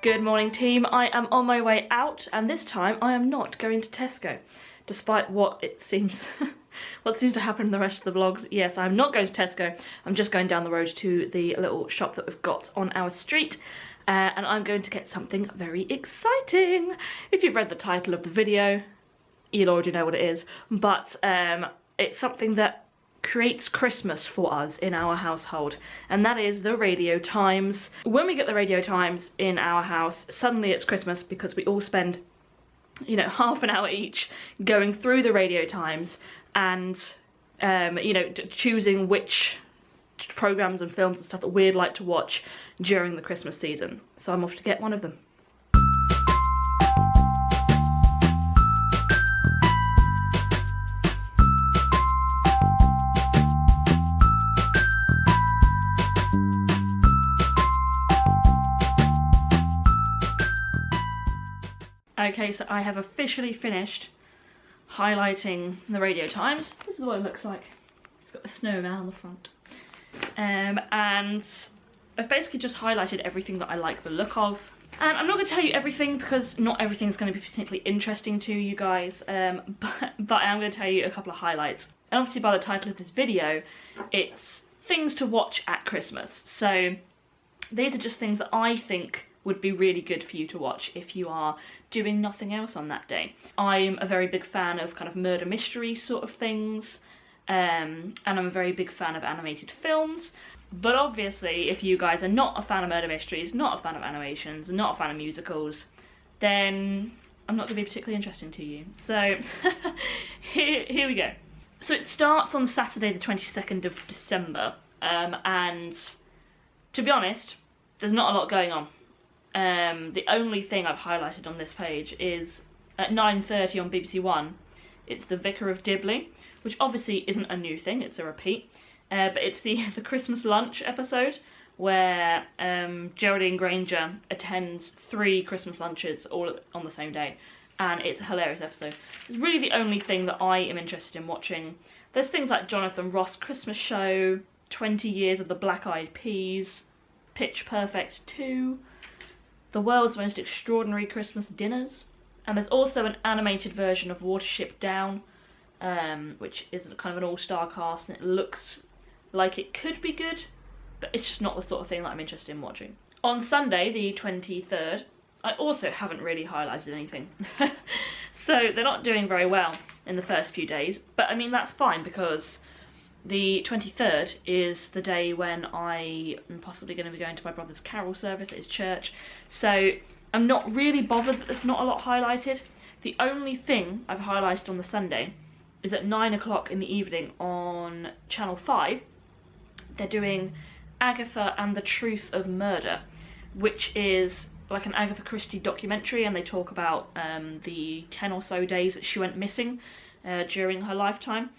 Good morning, team. I am on my way out, and this time I am not going to Tesco, despite what it seems what seems to happen in the rest of the vlogs. Yes, I'm not going to Tesco. I'm just going down the road to the little shop that we've got on our street, and I'm going to get something very exciting. If you've read the title of the video, you'll already know what it is, but it's something that creates Christmas for us in our household, and that is the Radio Times. When we get the Radio Times in our house, suddenly it's Christmas because we all spend, you know, half an hour each going through the Radio Times and you know, choosing which programs and films and stuff that we'd like to watch during the Christmas season. So I'm off to get one of them. Okay, so I have officially finished highlighting the Radio Times. This is what it looks like. It's got the snowman on the front. And I've basically just highlighted everything that I like the look of. And I'm not going to tell you everything because not everything is going to be particularly interesting to you guys, but I am going to tell you a couple of highlights. And obviously by the title of this video, it's things to watch at Christmas. So these are just things that I think would be really good for you to watch if you are doing nothing else on that day. I'm a very big fan of kind of murder mystery sort of things, and I'm a very big fan of animated films. But obviously, if you guys are not a fan of murder mysteries, not a fan of animations, not a fan of musicals, then I'm not going to be particularly interesting to you. So here we go. So it starts on Saturday the 22nd of December, and to be honest, there's not a lot going on. The only thing I've highlighted on this page is at 9:30 on BBC One, it's The Vicar of Dibley, which obviously isn't a new thing, it's a repeat, but it's the Christmas lunch episode where Geraldine Granger attends 3 Christmas lunches all on the same day, and it's a hilarious episode. It's really the only thing that I am interested in watching. There's things like Jonathan Ross Christmas Show, 20 Years of the Black Eyed Peas, Pitch Perfect 2, The World's Most Extraordinary Christmas Dinners, and there's also an animated version of Watership Down, which is kind of an all-star cast, and it looks like it could be good, but it's just not the sort of thing that I'm interested in watching. On Sunday, the 23rd, I also haven't really highlighted anything. So they're not doing very well in the first few days, but I mean that's fine because the 23rd is the day when I am possibly going to be going to my brother's carol service at his church, so I'm not really bothered that there's not a lot highlighted. The only thing I've highlighted on the Sunday is at 9 o'clock in the evening on Channel 5, they're doing Agatha and the Truth of Murder, which is like an Agatha Christie documentary, and they talk about the 10 or so days that she went missing during her lifetime.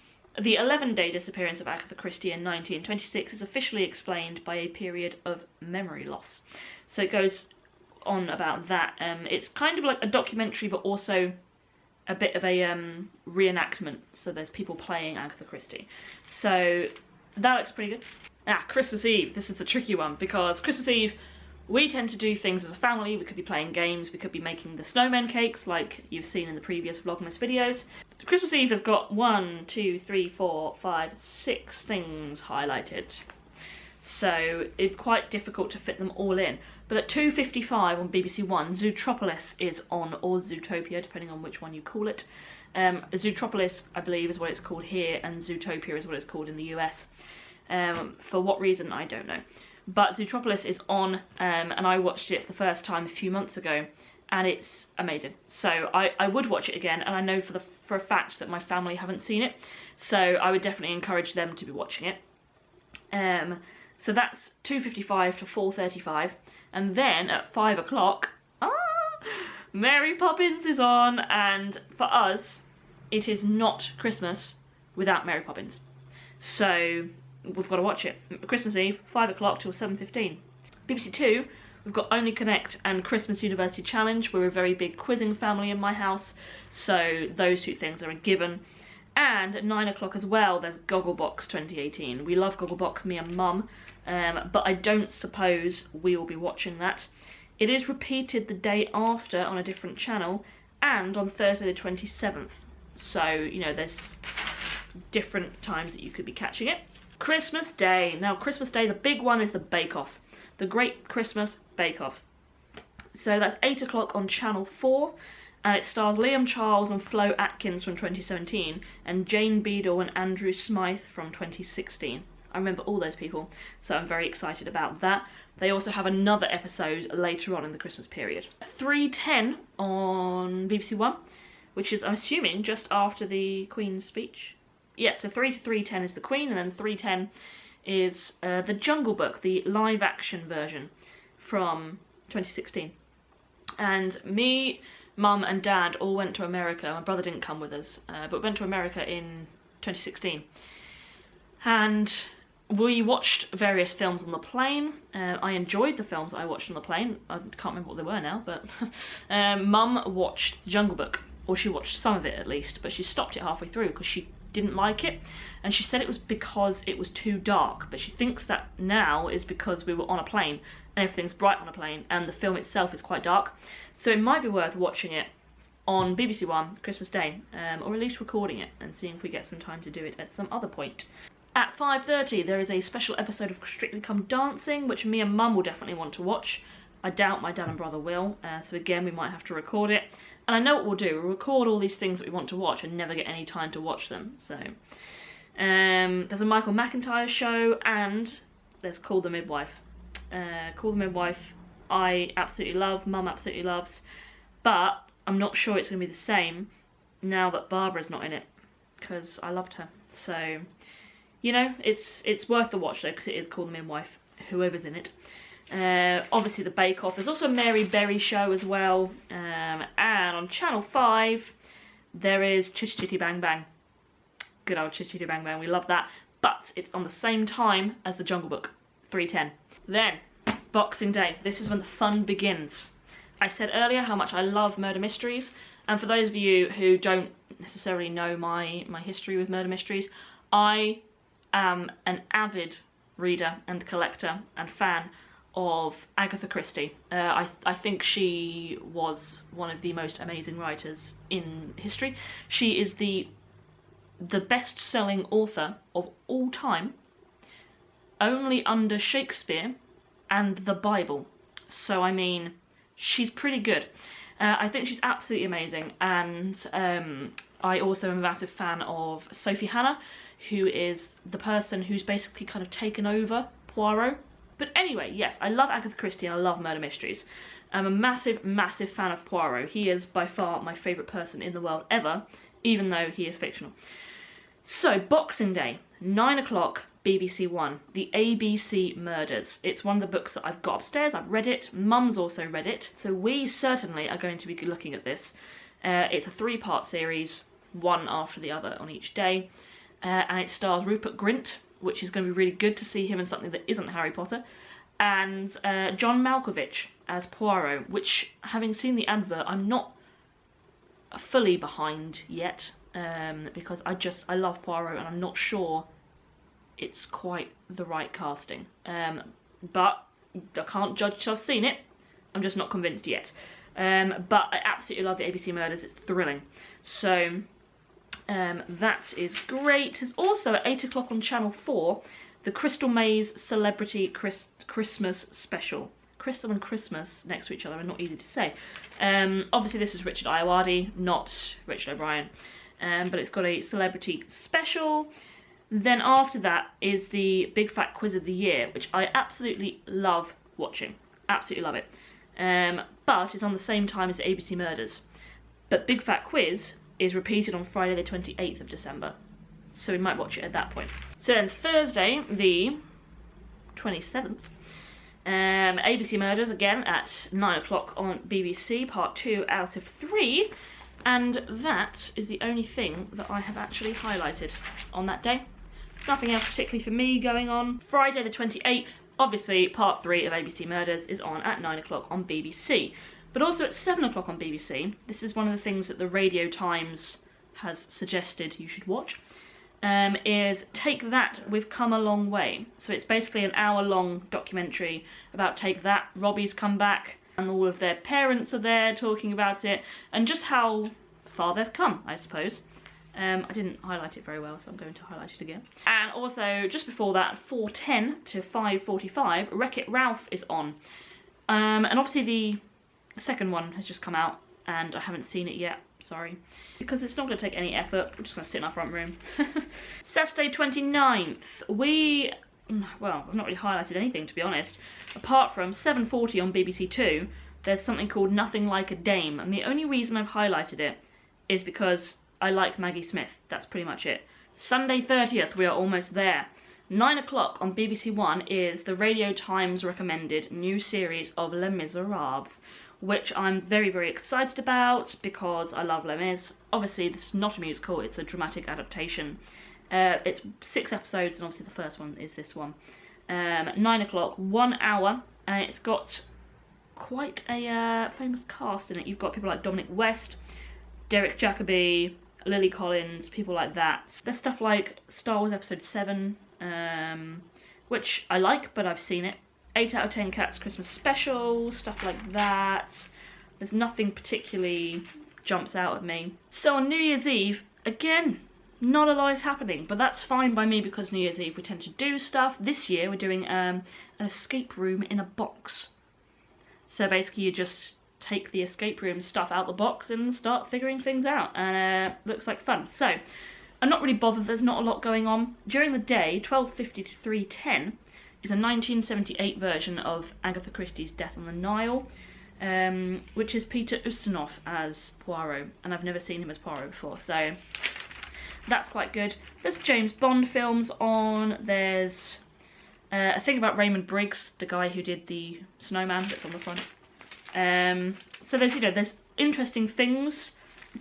The 11-day disappearance of Agatha Christie in 1926 is officially explained by a period of memory loss. So it goes on about that. It's kind of like a documentary, but also a bit of a reenactment. So there's people playing Agatha Christie. So that looks pretty good. Christmas Eve. This is the tricky one because Christmas Eve, we tend to do things as a family. We could be playing games, we could be making the snowman cakes like you've seen in the previous Vlogmas videos. Christmas Eve has got 1, 2, 3, 4, 5, 6 things highlighted. So it's quite difficult to fit them all in. But at 2:55 on BBC One, Zootropolis is on, or Zootopia, depending on which one you call it. Zootropolis, I believe, is what it's called here, and Zootopia is what it's called in the US. For what reason, I don't know. But Zootropolis is on, and I watched it for the first time a few months ago, and it's amazing. So I would watch it again, and I know for a fact that my family haven't seen it, so I would definitely encourage them to be watching it. So that's 2:55 to 4:35, and then at 5 o'clock, Mary Poppins is on, and for us, it is not Christmas without Mary Poppins. So we've got to watch it. Christmas Eve, 5 o'clock till 7:15. BBC Two, we've got Only Connect and Christmas University Challenge. We're a very big quizzing family in my house, so those two things are a given. And at 9 o'clock as well, there's Gogglebox 2018. We love Gogglebox, me and Mum, but I don't suppose we'll be watching that. It is repeated the day after on a different channel and on Thursday the 27th. So, you know, there's different times that you could be catching it. Christmas Day. Now, Christmas Day, the big one is the Bake Off. The Great Christmas Bake Off. So that's 8 o'clock on Channel 4. And it stars Liam Charles and Flo Atkins from 2017 and Jane Beadle and Andrew Smythe from 2016. I remember all those people, so I'm very excited about that. They also have another episode later on in the Christmas period. 3:10 on BBC One, which is, I'm assuming, just after the Queen's speech. Yes, so 3 to 3:10 is the Queen, and then 3:10 is The Jungle Book, the live-action version from 2016. And me, Mum and Dad all went to America. My brother didn't come with us, but went to America in 2016. And we watched various films on the plane. I enjoyed the films I watched on the plane. I can't remember what they were now, but Mum watched The Jungle Book, or she watched some of it at least, but she stopped it halfway through because she didn't like it, and she said it was because it was too dark, but she thinks that now is because we were on a plane and everything's bright on a plane and the film itself is quite dark, so it might be worth watching it on BBC One Christmas Day, or at least recording it and seeing if we get some time to do it at some other point. At 5:30 there is a special episode of Strictly Come Dancing, which me and Mum will definitely want to watch. I doubt my dad and brother will, so again we might have to record it. And I know what we'll do, we'll record all these things that we want to watch and never get any time to watch them. So there's a Michael McIntyre show, and there's Call the Midwife. Call the Midwife I absolutely love, Mum absolutely loves, but I'm not sure it's going to be the same now that Barbara's not in it, because I loved her. So, you know, it's worth the watch though, because it is Call the Midwife, whoever's in it. Obviously the Bake Off. There's also a Mary Berry show as well, and on Channel 5 there is Chitty Chitty Bang Bang. Good old Chitty Chitty Bang Bang, we love that, but it's on the same time as The Jungle Book, 3:10. Then Boxing Day, this is when the fun begins. I said earlier how much I love murder mysteries, and for those of you who don't necessarily know my history with murder mysteries, I am an avid reader and collector and fan of Agatha Christie. I think she was one of the most amazing writers in history. She is the best-selling author of all time, only under Shakespeare and the Bible. So I mean, she's pretty good. I think she's absolutely amazing, and I also am a massive fan of Sophie Hannah, who is the person who's basically kind of taken over Poirot. But anyway, yes, I love Agatha Christie and I love murder mysteries. I'm a massive, massive fan of Poirot. He is by far my favourite person in the world ever, even though he is fictional. So, Boxing Day, 9 o'clock, BBC One, The ABC Murders. It's one of the books that I've got upstairs. I've read it. Mum's also read it. So we certainly are going to be looking at this. It's a 3-part series, one after the other on each day. And it stars Rupert Grint, which is going to be really good to see him in something that isn't Harry Potter, and John Malkovich as Poirot, which, having seen the advert, I'm not fully behind yet, because I love Poirot and I'm not sure it's quite the right casting. But I can't judge till I've seen it, I'm just not convinced yet. But I absolutely love the ABC Murders, it's thrilling. So that is great. There's also at 8 o'clock on Channel 4, the Crystal Maze Celebrity Christmas Special. Crystal and Christmas next to each other are not easy to say. Obviously this is Richard Ayoade, not Richard O'Brien. But it's got a celebrity special. Then after that is the Big Fat Quiz of the Year, which I absolutely love watching. Absolutely love it. But it's on the same time as the ABC Murders. But Big Fat Quiz is repeated on Friday the 28th of December. So we might watch it at that point. So then Thursday, the 27th, ABC Murders again at 9 o'clock on BBC, part 2 out of 3. And that is the only thing that I have actually highlighted on that day. There's nothing else particularly for me going on. Friday the 28th, obviously part 3 of ABC Murders is on at 9 o'clock on BBC. But also at 7 o'clock on BBC, this is one of the things that the Radio Times has suggested you should watch, is Take That, We've Come a Long Way. So it's basically an hour-long documentary about Take That. Robbie's come back, and all of their parents are there talking about it, and just how far they've come, I suppose. I didn't highlight it very well, so I'm going to highlight it again. And also, just before that, 4:10 to 5:45, Wreck-It Ralph is on. And obviously the second one has just come out, and I haven't seen it yet, sorry. Because it's not going to take any effort, we're just going to sit in our front room. Saturday 29th, well, I've not really highlighted anything, to be honest. Apart from 7:40 on BBC Two, there's something called Nothing Like a Dame, and the only reason I've highlighted it is because I like Maggie Smith. That's pretty much it. Sunday 30th, we are almost there. 9 o'clock on BBC One is the Radio Times recommended new series of Les Miserables, which I'm very, very excited about because I love Les Mis. Obviously, this is not a musical, it's a dramatic adaptation. It's 6 episodes, and obviously the first one is this one. 9 o'clock, 1 hour, and it's got quite a famous cast in it. You've got people like Dominic West, Derek Jacobi, Lily Collins, people like that. There's stuff like Star Wars Episode 7, which I like, but I've seen it. 8 out of 10 Cats Christmas Special, stuff like that. There's nothing particularly jumps out at me. So on New Year's Eve, again, not a lot is happening, but that's fine by me because New Year's Eve we tend to do stuff. This year we're doing an escape room in a box. So basically you just take the escape room stuff out the box and start figuring things out, and looks like fun. So I'm not really bothered, there's not a lot going on. During the day, 12:50 to 3:10 is a 1978 version of Agatha Christie's Death on the Nile, which is Peter Ustinov as Poirot, and I've never seen him as Poirot before, so that's quite good. There's James Bond films on, there's a thing about Raymond Briggs, the guy who did the snowman that's on the front. So there's, there's interesting things,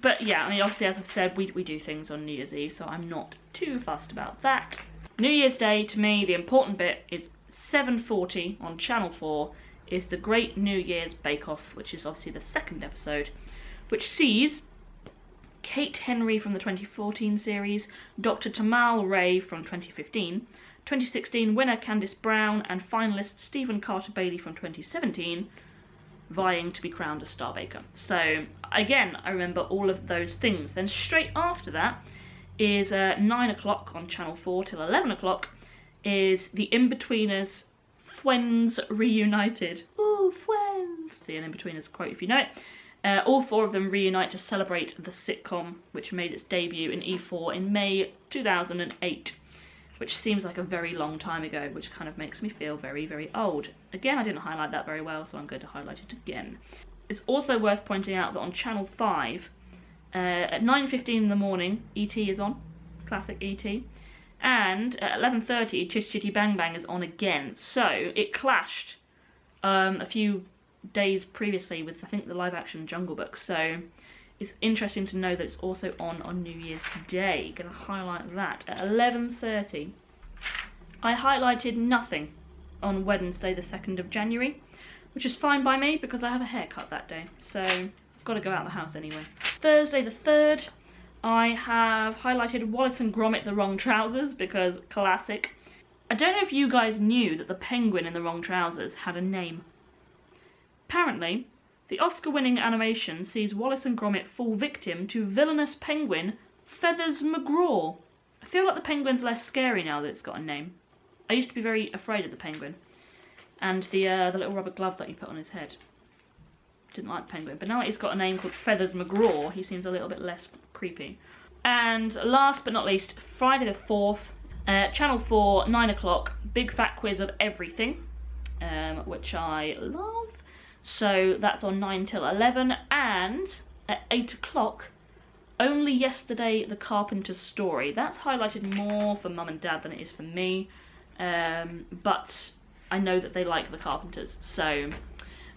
but yeah, I mean, obviously, as I've said, we do things on New Year's Eve, so I'm not too fussed about that. New Year's Day, to me, the important bit is 7:40 on Channel 4 is the Great New Year's Bake Off, which is obviously the second episode, which sees Kate Henry from the 2014 series, Dr. Tamal Ray from 2015, 2016 winner Candice Brown, and finalist Stephen Carter Bailey from 2017, vying to be crowned a star baker. So again, I remember all of those things. Then straight after that is 9 o'clock on Channel 4 till 11 o'clock is the In-Betweeners Friends Reunited. Ooh, Friends! See an In-Betweeners quote if you know it. All 4 of them reunite to celebrate the sitcom, which made its debut in E4 in May 2008. Which seems like a very long time ago, which kind of makes me feel very, very old. Again, I didn't highlight that very well, so I'm going to highlight it again. It's also worth pointing out that on Channel 5, at 9:15 in the morning, E.T. is on, classic E.T. And at 11:30, Chitty Chitty Bang Bang is on again. So it clashed a few days previously with, I think, the live-action Jungle Book. So it's interesting to know that it's also on New Year's Day. Gonna highlight that at 11:30. I highlighted nothing on Wednesday the 2nd of January, which is fine by me because I have a haircut that day, so I've got to go out of the house anyway. Thursday the 3rd, I have highlighted Wallace and Gromit The Wrong Trousers because classic. I don't know if you guys knew that the penguin in The Wrong Trousers had a name. Apparently, the Oscar-winning animation sees Wallace and Gromit fall victim to villainous penguin Feathers McGraw. I feel like the penguin's less scary now that it's got a name. I used to be very afraid of the penguin. And the little rubber glove that he put on his head. Didn't like the penguin. But now he's got a name called Feathers McGraw, he seems a little bit less creepy. And last but not least, Friday the 4th, Channel 4, 9 o'clock, big fat quiz of everything, which I love. So that's on 9 till 11, and at 8 o'clock, Only Yesterday, The Carpenter's Story. That's highlighted more for mum and dad than it is for me, but I know that they like The Carpenters, so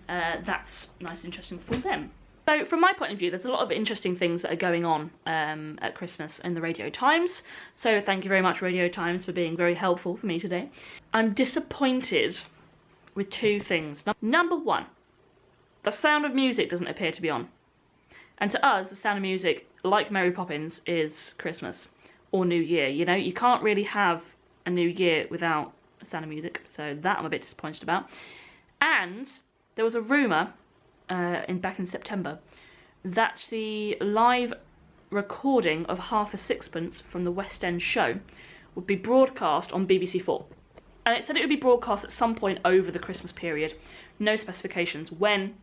that's nice, interesting for them. So from my point of view, there's a lot of interesting things that are going on at Christmas in the Radio Times. So thank you very much, Radio Times, for being very helpful for me today. I'm disappointed with 2 things. Number 1, The Sound of Music doesn't appear to be on. And to us, The Sound of Music, like Mary Poppins, is Christmas or New Year. You know, you can't really have a New Year without The Sound of Music, so that I'm a bit disappointed about. And there was a rumour back in September, that the live recording of Half a Sixpence from the West End show would be broadcast on BBC4. And it said it would be broadcast at some point over the Christmas period. No specifications when,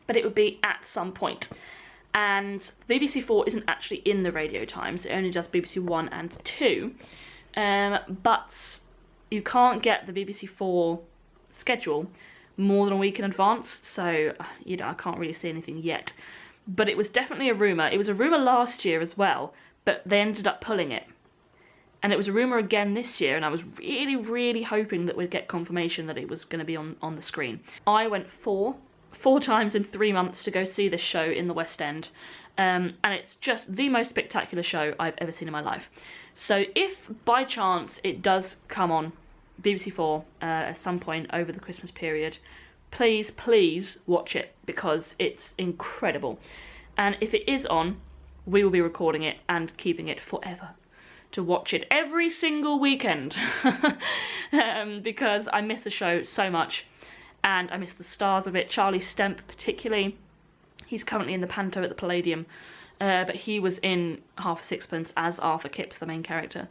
but it would be at some point. And BBC4 isn't actually in the Radio Times, it only does BBC 1 and 2. But you can't get the BBC4 schedule more than a week in advance, so, you know, I can't really see anything yet. But it was definitely a rumour. It was a rumour last year as well, but they ended up pulling it. And it was a rumour again this year, and I was really, really hoping that we'd get confirmation that it was going to be on the screen. I went four times in 3 months to go see this show in the West End, and it's just the most spectacular show I've ever seen in my life. So if by chance it does come on BBC4 at some point over the Christmas period, please, please watch it, because it's incredible. And if it is on, we will be recording it and keeping it forever to watch it every single weekend. Because I miss the show so much, and I miss the stars of it. Charlie Stemp particularly. He's currently in the Panto at the Palladium, but he was in Half a Sixpence as Arthur Kipps, the main character,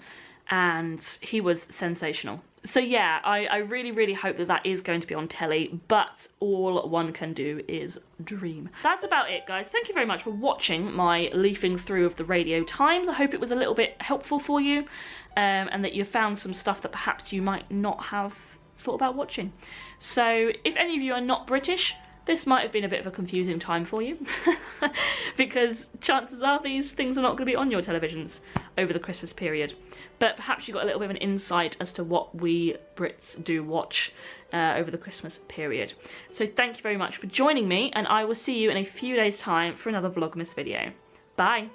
and he was sensational. So yeah, I really, really hope that that is going to be on telly, but all one can do is dream. That's about it, guys. Thank you very much for watching my leafing through of the Radio Times. I hope it was a little bit helpful for you, and that you found some stuff that perhaps you might not have thought about watching. So if any of you are not British, this might have been a bit of a confusing time for you, because chances are these things are not going to be on your televisions over the Christmas period. But perhaps you got a little bit of an insight as to what we Brits do watch over the Christmas period. So thank you very much for joining me, and I will see you in a few days' time for another Vlogmas video. Bye!